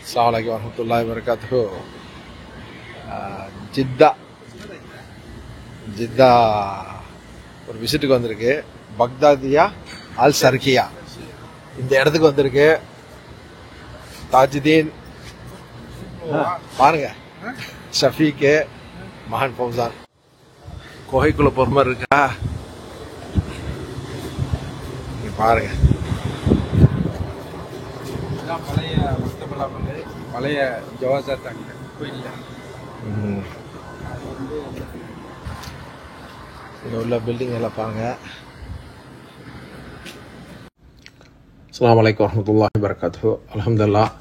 Assalamualaikum warahmatullahi wabarakatuh. Jeddah ஒரு விசிட்டுக்கு வந்திருக்கு. பக்தாதியா அல் சர்கியா இந்த இடத்துக்கு வந்திருக்கு. தாஜுதீன் பாருங்க, ஷஃபீக்கு, மஹன் ஃபௌசான். குகைக்குள்ள போற மாதிரி இருக்கா பாருங்க. பழைய மஸ்தபலா பழைய ஜவாசாத் கோயில் இங்கே உள்ள பில்டிங் எல்லாம் பாருங்க. அஸ்ஸலாமு அலைக்கும் வரஹ்மத்துல்லாஹி வபரகாத்துஹு. அல்ஹம்துலில்லாஹ்,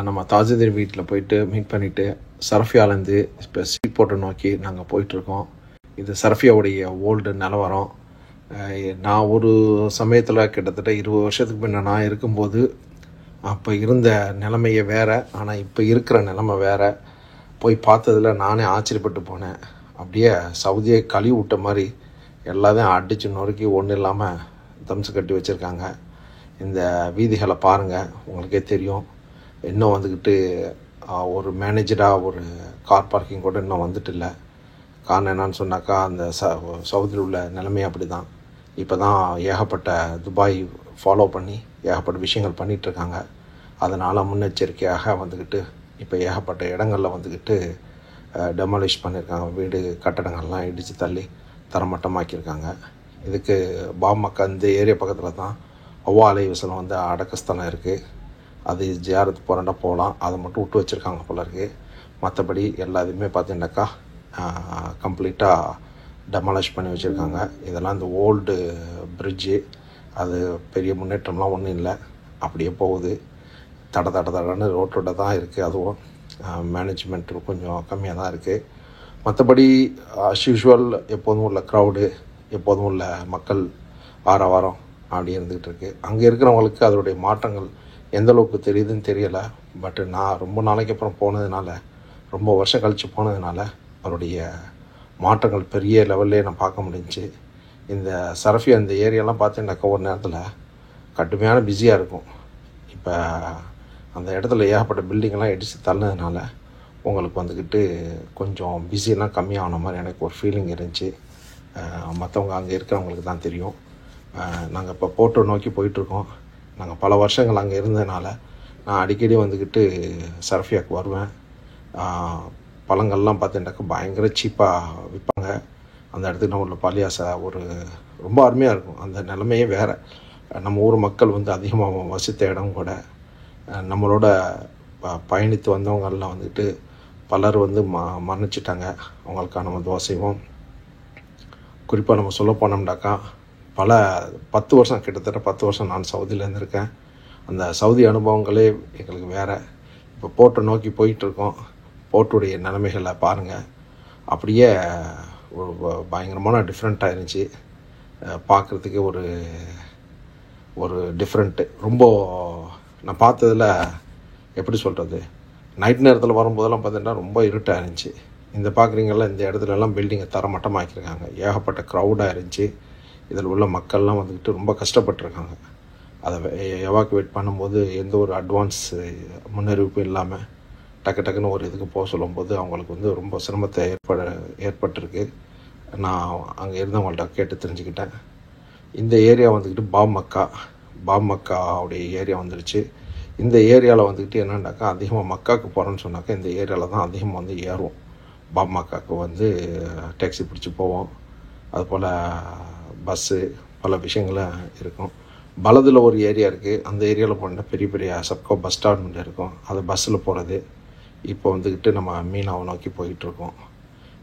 நம்ம தாஜுதீன் வீட்டில் போயிட்டு மீட் பண்ணிவிட்டு சரஃபியாலேருந்து இப்போ சீப்போட்டை நோக்கி நாங்கள் போயிட்டுருக்கோம். இது சரஃபியாவுடைய ஓல்டு நிலவரம். நான் ஒரு சமயத்தில் கிட்டத்தட்ட 20 வருஷத்துக்கு முன்ன நான் இருக்கும்போது அப்போ இருந்த நிலைமையே வேறு, ஆனால் இப்போ இருக்கிற நிலைமை வேறு. போய் பார்த்ததில் நானே ஆச்சரியப்பட்டு போனேன். அப்படியே சவுதியை கழுவி விட்ட மாதிரி எல்லாத்தையும் அடித்து நொறுக்கி ஒன்றும் இல்லாமல் தம்சு கட்டி வச்சுருக்காங்க. இந்த வீதிகளை பாருங்கள், உங்களுக்கே தெரியும். இன்னும் வந்துக்கிட்டு ஒரு மேனேஜராக ஒரு கார் பார்க்கிங் கூட இன்னும் வந்துட்டு இல்லை. காரணம் என்னான்னு சொன்னாக்கா, அந்த சவுதியில் உள்ள நிலைமை அப்படி தான். இப்போ தான் ஏகப்பட்ட துபாய் ஃபாலோ பண்ணி ஏகப்பட்ட விஷயங்கள் பண்ணிகிட்ருக்காங்க. அதனால் முன்னெச்சரிக்கையாக வந்துக்கிட்டு இப்போ ஏகப்பட்ட இடங்களில் வந்துக்கிட்டு டெமாலிஷ் பண்ணியிருக்காங்க. வீடு கட்டடங்கள்லாம் இடித்து தள்ளி தரமட்டமாக்கியிருக்காங்க. இதுக்கு பாமக இந்த ஏரியா பக்கத்தில் தான் அவ்வா அலைவசலம் வந்து அடக்கஸ்தலம் இருக்குது. அது ஜியாரத்து போகிறண்டா போகலாம், அதை மட்டும் விட்டு வச்சுருக்காங்க போல இருக்குது. மற்றபடி எல்லாத்தையுமே பார்த்தீங்கன்னாக்கா கம்ப்ளீட்டாக டெமாலிஷ் பண்ணி வச்சுருக்காங்க. இதெல்லாம் இந்த ஓல்டு பிரிட்ஜு, அது பெரிய முன்னேற்றம்லாம் ஒன்றும் இல்லை, அப்படியே போகுது. தடன்னு ரோட்டோட தான் இருக்குது. அதுவும் மேனேஜ்மெண்ட் கொஞ்சம் கம்மியாக தான் இருக்குது. மற்றபடி அஸ் யூஷுவல் எப்போதும் உள்ள க்ரௌடு, எப்போதும் உள்ள மக்கள் வாரம் அப்படி இருந்துக்கிட்டு இருக்குது. அங்கே இருக்கிறவங்களுக்கு அதனுடைய மாற்றங்கள் எந்தளவுக்கு தெரியுதுன்னு தெரியலை. பட்டு நான் ரொம்ப நாளைக்கு அப்புறம் போனதுனால, ரொம்ப வருஷம் கழித்து போனதுனால அவருடைய மாற்றங்கள் பெரிய லெவல்லே நான் பார்க்க முடிஞ்சிச்சு. இந்த சரஃபியா இந்த ஏரியாலாம் பார்த்தீங்கன்னாக்கா ஒரு நேரத்தில் கடுமையான பிஸியாக இருக்கும். இப்போ அந்த இடத்துல ஏகப்பட்ட பில்டிங்கெல்லாம் இடித்து தள்ளினதுனால உங்களுக்கு வந்துக்கிட்டு கொஞ்சம் பிஸியெல்லாம் கம்மியான மாதிரி எனக்கு ஒரு ஃபீலிங் இருந்துச்சு. மற்றவங்க அங்கே இருக்கிறவங்களுக்கு தான் தெரியும். நாங்கள் இப்போ போட்டோ நோக்கி போயிட்டுருக்கோம். நாங்கள் பல வருஷங்கள் அங்கே இருந்ததுனால நான் அடிக்கடி வந்துக்கிட்டு சரஃபியாவுக்கு வருவேன். பழங்கள்லாம் பார்த்தீங்கன்னாக்கா பயங்கர சீப்பாக விற்பாங்க. அந்த இடத்துக்கு நம்ம உள்ள பாலியாசை ஒரு ரொம்ப அருமையாக இருக்கும். அந்த நிலைமையே வேறு. நம்ம ஊர் மக்கள் வந்து அதிகமாக வசித்த இடம் கூட. நம்மளோட பயணித்து வந்தவங்கெல்லாம் வந்துட்டு பலர் வந்து மரணிச்சிட்டாங்க. அவங்களுக்கான நம்ம துவா செய்வோம். குறிப்பாக நம்ம சொல்ல போனோம்னாக்கா பல 10 வருஷம், கிட்டத்தட்ட 10 வருஷம் நான் சவுதியில் இருந்திருக்கேன். அந்த சவுதி அனுபவங்களே எங்களுக்கு வேறு. இப்போ போட்டை நோக்கி போயிட்டுருக்கோம். போட்டுடைய நிலைமைகளை பாருங்கள். அப்படியே ஒரு பயங்கரமான டிஃப்ரெண்ட்டாக இருந்துச்சு. பார்க்குறதுக்கு ஒரு டிஃப்ரெண்ட்டு. ரொம்ப நான் பார்த்ததில் எப்படி சொல்கிறது, நைட் நேரத்தில் வரும்போதெல்லாம் பார்த்தீங்கன்னா ரொம்ப இருட்டாக இருந்துச்சு. இந்த பார்க்குறீங்களா, இந்த இடத்துலலாம் பில்டிங்கை தரமட்டமாக்கியிருக்காங்க. ஏகப்பட்ட க்ரௌடாக இருந்துச்சு. இதில் உள்ள மக்கள்லாம் வந்துக்கிட்டு ரொம்ப கஷ்டப்பட்டுருக்காங்க. அதை எவாக்குவேட் பண்ணும்போது எந்த ஒரு அட்வான்ஸ் முன்னறிவிப்பும் இல்லாமல் டக்குன்னு ஒரு இதுக்கு போக சொல்லும்போது அவங்களுக்கு வந்து ரொம்ப சிரமத்தை ஏற்பட்டிருக்கு. நான் அங்கே இருந்தவங்கள்ட்ட கேட்டு தெரிஞ்சுக்கிட்டேன். இந்த ஏரியா வந்துக்கிட்டு பாமக்காவுடைய ஏரியா வந்துருச்சு. இந்த ஏரியாவில் வந்துக்கிட்டு என்னன்னாக்கா அதிகமாக மக்காவுக்கு போகிறோன்னு சொன்னாக்கா இந்த ஏரியாவில் தான் அதிகமாக வந்து ஏறுவோம். பாமக்காவுக்கு வந்து டாக்ஸி பிடிச்சி போவோம். அதுபோல் பஸ்ஸு பல விஷயங்களும் இருக்கும். பலதில் ஒரு ஏரியா இருக்குது. அந்த ஏரியாவில் போனால் பெரிய பெரிய சப்கோ பஸ் ஸ்டாண்ட் இருக்கும். அது பஸ்ஸில் போகிறது. இப்போ வந்துக்கிட்டு நம்ம மீனாவை நோக்கி போயிட்டுருக்கோம்.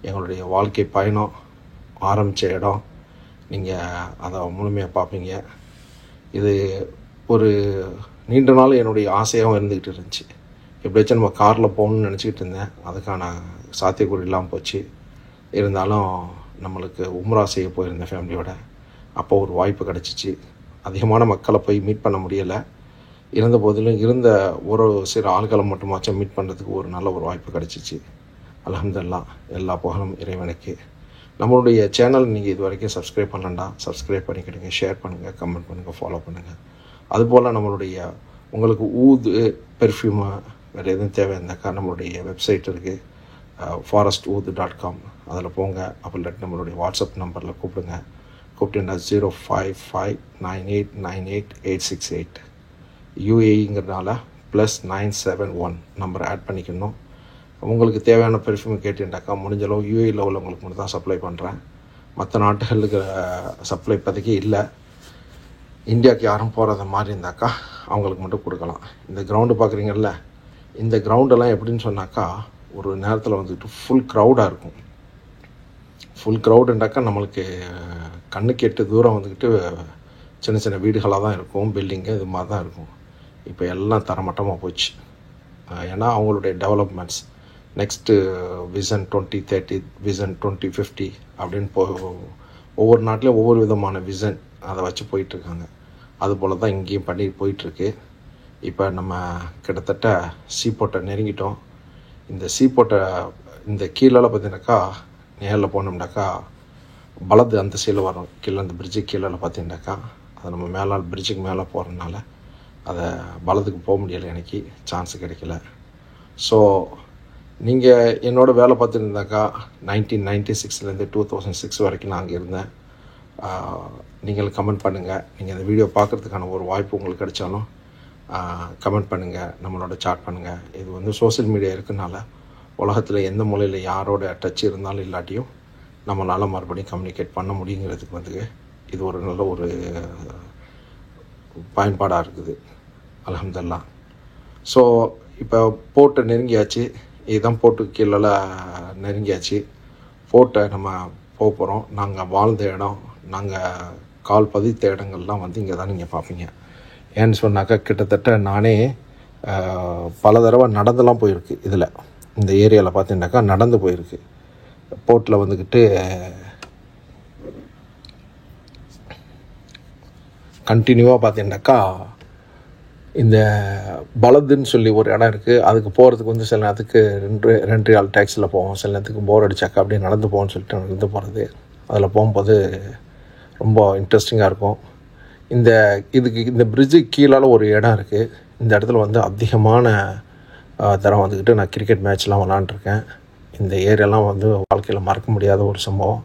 எங்களுடைய வாழ்க்கை பயணம் ஆரம்பித்த இடம். நீங்கள் அதை முழுமையாக பார்ப்பீங்க. இது ஒரு நீண்ட நாள் என்னுடைய ஆசையாகவும் இருந்துக்கிட்டு இருந்துச்சு. எப்படியாச்சும் நம்ம காரில் போகணுன்னு நினச்சிக்கிட்டு இருந்தேன். அதுக்கான சாத்தியக்கூறு இல்லாமல் போச்சு. இருந்தாலும் நம்மளுக்கு உம்ரா செய்ய போயிருந்தேன் ஃபேமிலியோட. அப்போ ஒரு வாய்ப்பு கிடச்சிச்சு. அதிகமான மக்களை போய் மீட் பண்ண முடியலை. இருந்த போதிலும் இருந்த ஒரு சில ஆள்களை மட்டுமாச்சும் மீட் பண்ணுறதுக்கு ஒரு நல்ல ஒரு வாய்ப்பு கிடச்சிச்சு. அல்ஹம்துலில்லாஹ், எல்லா புகழும் இறைவனுக்கு. நம்மளுடைய சேனல் நீங்கள் இது வரைக்கும் சப்ஸ்கிரைப் பண்ணலண்டா சப்ஸ்கிரைப் பண்ணிக்கிடுங்க, ஷேர் பண்ணுங்கள், கமெண்ட் பண்ணுங்கள், ஃபாலோ பண்ணுங்கள். அதுபோல் நம்மளுடைய உங்களுக்கு ஊது பெர்ஃப்யூமு வேறு எதுவும் தேவை இருந்தாக்கா நம்மளுடைய வெப்சைட் இருக்குது, forestwood.com. அதில் போங்க. அப்போ இல்லாட்டி நம்மளுடைய வாட்ஸ்அப் நம்பரில் கூப்பிட்டுன்னா 05598988868. UAEங்கிறதுனால +971 நம்பரை ஆட் பண்ணிக்கணும். உங்களுக்கு தேவையான பெர்ஃப்யூம் கேட்டுட்டாக்கா முடிஞ்சளவு யூஏயில் உள்ளவங்களுக்கு மட்டும் தான் சப்ளை பண்ணுறேன். மற்ற நாட்டுகளுக்கு சப்ளை இப்போதைக்கு இல்லை. இந்தியாவுக்கு யாரும் போகிறத மாதிரி இருந்தாக்கா அவங்களுக்கு மட்டும் கொடுக்கலாம். இந்த கிரவுண்டு பார்க்குறீங்கல்ல, இந்த கிரவுண்டெல்லாம் எப்படின்னு சொன்னாக்கா ஒரு நேரத்தில் வந்துட்டு ஃபுல் க்ரௌடாக இருக்கும். ஃபுல் க்ரௌடுண்டாக்கா நம்மளுக்கு கண்ணுக்கு எட்டு தூரம் வந்துக்கிட்டு சின்ன சின்ன வீடுகளாக தான் இருக்கும், பில்டிங்கு இது மாதிரி தான் இருக்கும். இப்போ எல்லாம் தரமட்டமாக போச்சு. ஏன்னா அவங்களுடைய டெவலப்மெண்ட்ஸ் நெக்ஸ்ட்டு விஷன் 2030, விஷன் 2050 அப்படின்னு ஒவ்வொரு நாட்டிலையும் ஒவ்வொரு விதமான விஷன் அதை வச்சு போயிட்டுருக்காங்க. அதுபோல் தான் இங்கேயும் பண்ணி போயிட்டுருக்கு. இப்போ நம்ம கிட்டத்தட்ட சீப்போட்டை நெருங்கிட்டோம். இந்த சீப்போட்டை இந்த கீழெல்லாம் பார்த்தீங்கன்னாக்கா நேரில் போனோம்னாக்கா பலது அந்த சைடில் வரும். கீழே அந்த பிரிட்ஜுக்கு கீழே பார்த்தீங்கன்னாக்கா அது நம்ம மேலே பிரிட்ஜுக்கு மேலே போகிறதுனால அதை பலத்துக்கு போக முடியலை, எனக்கு சான்ஸு கிடைக்கல. ஸோ நீங்கள் என்னோடய வேலை பார்த்துருந்தாக்கா 1996 2006 வரைக்கும் நான் அங்கே இருந்தேன். நீங்கள் கமெண்ட் பண்ணுங்கள். நீங்கள் இந்த வீடியோ பார்க்குறதுக்கான ஒரு வாய்ப்பு உங்களுக்கு கிடைச்சாலும் கமெண்ட் பண்ணுங்கள், நம்மளோட சாட் பண்ணுங்கள். இது வந்து சோசியல் மீடியா இருக்கனால உலகத்தில் எந்த மூலையில் யாரோட டச் இருந்தாலும் இல்லாட்டியும் நம்மளால் மறுபடியும் கம்யூனிகேட் பண்ண முடியுங்கிறதுக்கு வந்து இது ஒரு நல்ல ஒரு பயன்பாடாக இருக்குது. அல்ஹம்துலில்லாஹ். ஸோ இப்போ போர்ட்டை நெருங்கியாச்சு. இதுதான் போர்ட்டுக்கு கீழே நெருங்கியாச்சு. போர்ட்டை நம்ம போக போகிறோம். நாங்கள் வாழ்ந்த இடம், நாங்கள் கால் பதித்த இடங்கள்லாம் வந்து இங்கே தான் நீங்கள் பார்ப்பீங்க. ஏன்னு சொன்னாக்கா கிட்டத்தட்ட நானே பல தடவை நடந்தெல்லாம் போயிருக்கு. இதில் இந்த ஏரியாவில் பார்த்தீங்கன்னாக்கா நடந்து போயிருக்கு. போர்ட்டில் வந்துக்கிட்டு கண்டினியூவாக பார்த்தீங்கன்னாக்கா இந்த பலதுன்னு சொல்லி ஒரு இடம் இருக்குது. அதுக்கு போகிறதுக்கு வந்து சில நேரத்துக்கு ரெண்டு ஆள் டேக்ஸியில் போவோம், சில நேரத்துக்கு போர் அடிச்சாக்கா அப்படியே நடந்து போவோம்னு சொல்லிட்டு நடந்து போகிறது. அதில் போகும்போது ரொம்ப இன்ட்ரெஸ்டிங்காக இருக்கும். இந்த பிரிட்ஜுக்கு கீழால் ஒரு இடம் இருக்குது. இந்த இடத்துல வந்து அதிகமான தரம் வந்துக்கிட்டு நான் கிரிக்கெட் மேட்ச்லாம் விளாண்டுருக்கேன். இந்த ஏரியாலாம் வந்து வாழ்க்கையில் மறக்க முடியாத ஒரு சம்பவம்.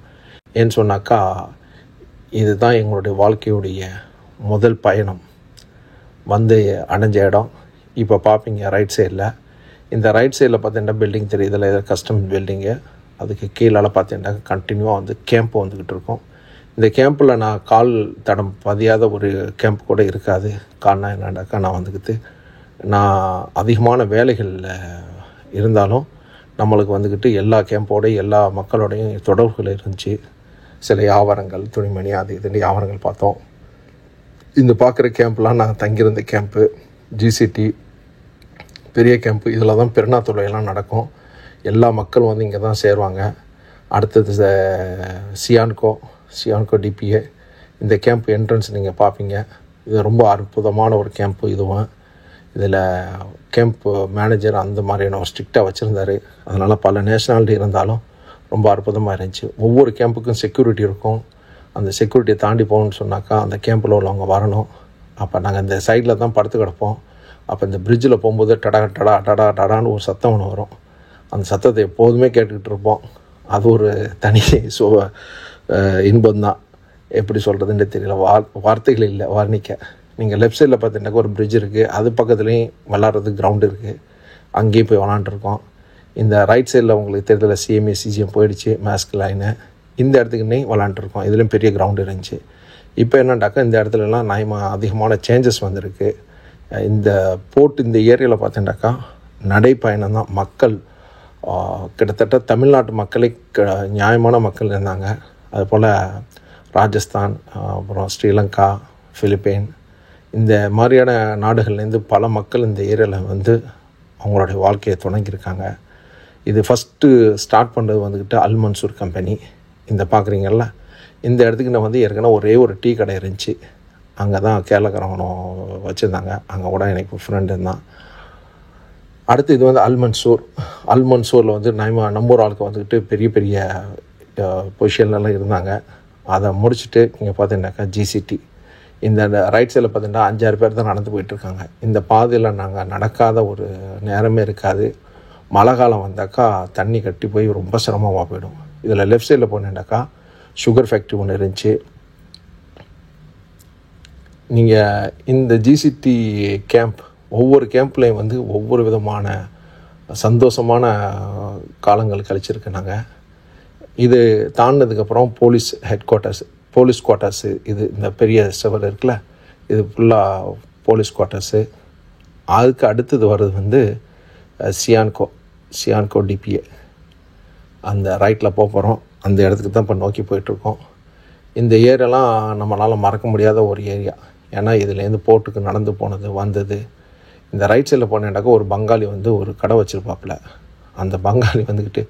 ஏன்னு சொன்னாக்கா இதுதான் எங்களுடைய வாழ்க்கையுடைய முதல் பயணம் வந்து அடைஞ்ச இடம். இப்போ பார்ப்பீங்க ரைட் சைடில். இந்த ரைட் சைடில் பார்த்தீங்கன்னா பில்டிங் தெரியுதில்ல, ஏதோ கஸ்டம் பில்டிங்கு. அதுக்கு கீழால் பார்த்தீங்கன்னா கண்டினியூவாக வந்து கேம்ப்பு வந்துக்கிட்டு இருக்கும். இந்த கேம்பில் நான் கால் தடம் பதியாத ஒரு கேம்ப் கூட இருக்காது. காரணம் என்னன்னாக்கா நான் அதிகமான வேலைகளில் இருந்தாலும் நம்மளுக்கு வந்துக்கிட்டு எல்லா கேம்போடையும் எல்லா மக்களோடையும் தொடர்புகள் இருந்துச்சு. சில வியாபாரங்கள், துணிமணி, அது இதுன்னு வியாபாரங்கள் பார்த்தோம். இந்த பார்க்குற கேம்ப்லாம் நான் தங்கியிருந்த கேம்ப்பு ஜிசிடி பெரிய கேம்ப்பு. இதில் தான் பெருநா தொழுகைலாம் நடக்கும். எல்லா மக்களும் வந்து இங்கே தான் சேருவாங்க. அடுத்தது சியான்கோ டிபிஏ. இந்த கேம்ப் என்ட்ரன்ஸ் நீங்கள் பார்ப்பீங்க. இது ரொம்ப அற்புதமான ஒரு கேம்ப்பு. இதுவும் இதில் கேம்ப் மேனேஜர் அந்த மாதிரியான ஒரு ஸ்ட்ரிக்டாக வச்சுருந்தார். அதனால் பல நேஷ்னாலிட்டி இருந்தாலும் ரொம்ப அற்புதமாக இருந்துச்சு. ஒவ்வொரு கேம்புக்கும் செக்யூரிட்டி இருக்கும். அந்த செக்யூரிட்டியை தாண்டி போகணுன்னு சொன்னாக்கா அந்த கேம்பில் உள்ளவங்க வரணும். அப்போ நாங்கள் இந்த சைடில் தான் படுத்து கிடப்போம். அப்போ இந்த பிரிட்ஜில் போகும்போது டடான்னு ஒரு சத்தம் ஒன்று வரும். அந்த சத்தத்தை எப்போதுமே கேட்டுக்கிட்டு இருப்போம். அது ஒரு தனி இன்பம்தான். எப்படி சொல்கிறதுன்னு தெரியல, வார்த்தைகள் இல்லை வர்ணிக்க. நீங்கள் லெஃப்ட் சைடில் பார்த்தீங்கன்னாக்கா ஒரு பிரிட்ஜ் இருக்குது. அது பக்கத்துலேயும் விளாட்றதுக்கு கிரவுண்டு இருக்குது. அங்கேயும் போய் விளாண்டுருக்கோம். இந்த ரைட் சைடில் உங்களுக்கு தெரியல, சிஎம்ஏ சிஜிஎம் போயிடுச்சு, மேஸ்க் லைனு. இந்த இடத்துக்குன்னே விளாண்டுருக்கோம். இதுலேயும் பெரிய கிரவுண்டு இருந்துச்சு. இப்போ என்னண்டாக்கா இந்த இடத்துலலாம் அதிகமான சேஞ்சஸ் வந்திருக்கு. இந்த இந்த ஏரியாவில் பார்த்தீங்கன்னாக்கா நடைப்பயணம் தான். மக்கள் கிட்டத்தட்ட தமிழ்நாட்டு மக்களே நியாயமான மக்கள் இருந்தாங்க. அதுபோல் ராஜஸ்தான், அப்புறம் ஸ்ரீலங்கா, ஃபிலிப்பைன், இந்த மாதிரியான நாடுகள்லேருந்து பல மக்கள் இந்த ஏரியாவில் வந்து அவங்களுடைய வாழ்க்கையை தொடங்கியிருக்காங்க. இது ஃபஸ்ட்டு ஸ்டார்ட் பண்ணுறது வந்துக்கிட்டு அல் மன்சூர் கம்பெனி. இந்த பார்க்குறீங்கள்ல, இந்த இடத்துக்கு நான் வந்து ஏற்கனவே ஒரே ஒரு டீ கடை இருந்துச்சு. அங்கே தான் கேரளக்காரவனும் வச்சுருந்தாங்க. அங்கே கூட எனக்கு ஃப்ரெண்டு இருந்தான். அடுத்து இது வந்து அல் மன்சூரில் வந்து நம்ம ஆளுக்கு வந்துக்கிட்டு பெரிய பெரிய பொசிஷன்லாம் இருந்தாங்க. அதை முடிச்சுட்டு நீங்கள் பார்த்தீங்கன்னாக்கா ஜிசிடி. இந்த ரைட் சைடில் பார்த்தீங்கன்னா 5-6 பேர் தான் நடந்து போயிட்டுருக்காங்க. இந்த பாதையில் நாங்கள் நடக்காத ஒரு நேரமே இருக்காது. மழை காலம் வந்தாக்கா தண்ணி கட்டி போய் ரொம்ப சிரமமாக போயிடும். இதில் லெஃப்ட் சைடில் போனேன்னாக்கா சுகர் ஃபேக்ட்ரி ஒன்று இருந்துச்சு. நீங்கள் இந்த ஜிசிடி கேம்ப் ஒவ்வொரு கேம்ப்லேயும் வந்து ஒவ்வொரு விதமான சந்தோஷமான காலங்கள் கழிச்சிருக்கு. நாங்கள் இது தாண்டினதுக்கப்புறம் போலீஸ் குவார்ட்டர்ஸு இது இந்த பெரிய செவர் இருக்குல்ல, இது ஃபுல்லாக போலீஸ் குவார்ட்டர்ஸு. அதுக்கு அடுத்தது வர்றது வந்து சியான்கோ டிபிஏ. அந்த ரைட்டில் போகிறோம். அந்த இடத்துக்கு தான் இப்போ நோக்கி போயிட்டுருக்கோம். இந்த ஏரியாலாம் நம்மளால் மறக்க முடியாத ஒரு ஏரியா. ஏன்னா இதுலேருந்து போர்ட்டுக்கு நடந்து போனது வந்தது. இந்த ரைட் சைடில் போனேன்னாக்கா ஒரு பங்காளி வந்து ஒரு கடை வச்சுருப்பாப்புல. அந்த பங்காளி வந்துக்கிட்டு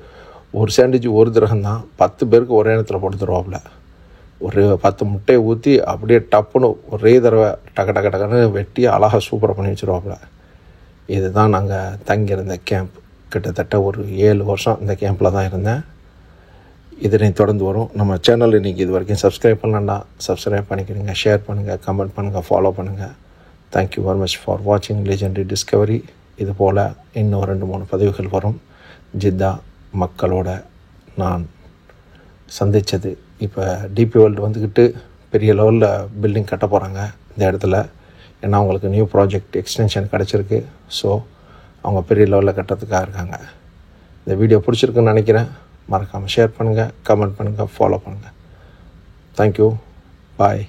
ஒரு சாண்ட்விச் ஒரு திரகம் தான் 10 பேருக்கு ஒரே இடத்துல போட்டு தருவாப்புல. ஒரு 10 முட்டையை ஊற்றி அப்படியே டப்புன்னு ஒரே தடவை டக்குன்னு வெட்டி அழகாக சூப்பராக பண்ணி வச்சுருவாப்புல. இதுதான் நாங்கள் தங்கியிருந்த கேம்ப். கிட்டத்தட்ட ஒரு 7 வருஷம் இந்த கேம்பில் தான் இருந்தேன். இதனை தொடர்ந்து வரும். நம்ம சேனல் இன்றைக்கி இது வரைக்கும் சப்ஸ்கிரைப் பண்ணலன்னா சப்ஸ்கிரைப் பண்ணிக்கிறீங்க, ஷேர் பண்ணுங்கள், கமெண்ட் பண்ணுங்கள், ஃபாலோ பண்ணுங்கள். தேங்க்யூ வெரி மச் ஃபார் வாட்சிங் லெஜெண்டரி டிஸ்கவரி. இது போல் இன்னும் 2-3 பதிவுகள் வரும். ஜித்தா மக்களோட நான் சந்தித்தது. இப்போ டிபி வேர்ல்டு வந்துக்கிட்டு பெரிய லெவலில் பில்டிங் கட்ட போகிறாங்க இந்த இடத்துல. ஏன்னா அவங்களுக்கு நியூ ப்ராஜெக்ட் எக்ஸ்டென்ஷன் கிடச்சிருக்கு. ஸோ அவங்க பெரிய லெவலில் கட்டுறதுக்காக இருக்காங்க. இந்த வீடியோ பிடிச்சிருக்குன்னு நினைக்கிறேன். மறக்காமல் ஷேர் பண்ணுங்கள், கமெண்ட் பண்ணுங்கள், ஃபாலோ பண்ணுங்கள். தேங்க்யூ. பாய்.